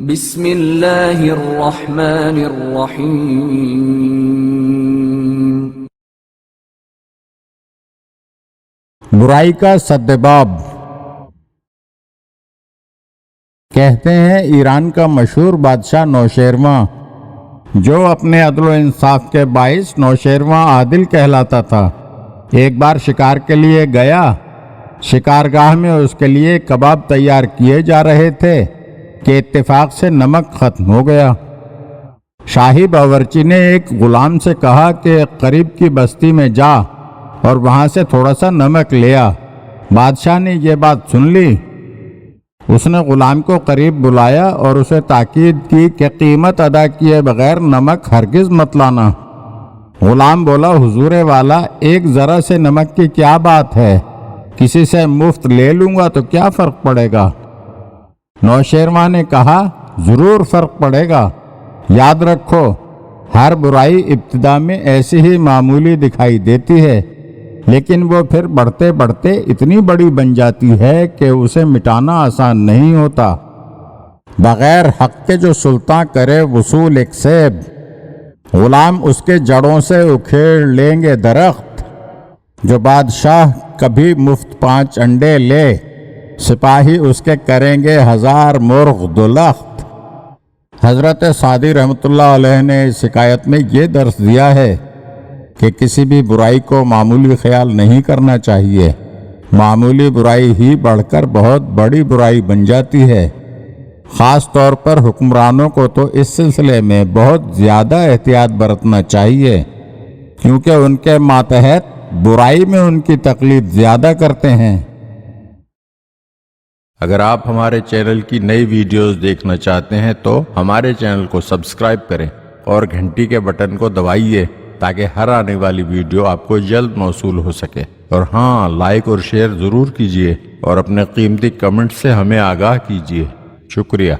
بسم اللہ الرحمن الرحیم۔ برائی کا سدباب۔ کہتے ہیں ایران کا مشہور بادشاہ نوشیروان، جو اپنے عدل و انصاف کے باعث نوشیروان عادل کہلاتا تھا، ایک بار شکار کے لیے گیا۔ شکارگاہ میں اس کے لیے کباب تیار کیے جا رہے تھے کہ اتفاق سے نمک ختم ہو گیا۔ شاہی باورچی نے ایک غلام سے کہا کہ قریب کی بستی میں جا اور وہاں سے تھوڑا سا نمک لے آ۔ بادشاہ نے یہ بات سن لی۔ اس نے غلام کو قریب بلایا اور اسے تاکید کی کہ قیمت ادا کیے بغیر نمک ہرگز مت لانا۔ غلام بولا، حضور والا، ایک ذرا سے نمک کی کیا بات ہے؟ کسی سے مفت لے لوں گا تو کیا فرق پڑے گا؟ نوشیروان نے کہا، ضرور فرق پڑے گا۔ یاد رکھو، ہر برائی ابتدا میں ایسی ہی معمولی دکھائی دیتی ہے، لیکن وہ پھر بڑھتے بڑھتے اتنی بڑی بن جاتی ہے کہ اسے مٹانا آسان نہیں ہوتا۔ بغیر حق کے جو سلطان کرے وصول ایک سیب، غلام اس کے جڑوں سے اکھیڑ لیں گے درخت۔ جو بادشاہ کبھی مفت 5 انڈے لے، سپاہی اس کے کریں گے 1000 مرغ دلخت۔ حضرت سعدی رحمۃ اللہ علیہ نے اس حکایت میں یہ درس دیا ہے کہ کسی بھی برائی کو معمولی خیال نہیں کرنا چاہیے۔ معمولی برائی ہی بڑھ کر بہت بڑی برائی بن جاتی ہے۔ خاص طور پر حکمرانوں کو تو اس سلسلے میں بہت زیادہ احتیاط برتنا چاہیے، کیونکہ ان کے ماتحت برائی میں ان کی تقلید زیادہ کرتے ہیں۔ اگر آپ ہمارے چینل کی نئی ویڈیوز دیکھنا چاہتے ہیں تو ہمارے چینل کو سبسکرائب کریں اور گھنٹی کے بٹن کو دبائیے تاکہ ہر آنے والی ویڈیو آپ کو جلد موصول ہو سکے۔ اور ہاں، لائک اور شیئر ضرور کیجیے اور اپنے قیمتی کمنٹ سے ہمیں آگاہ کیجیے۔ شکریہ۔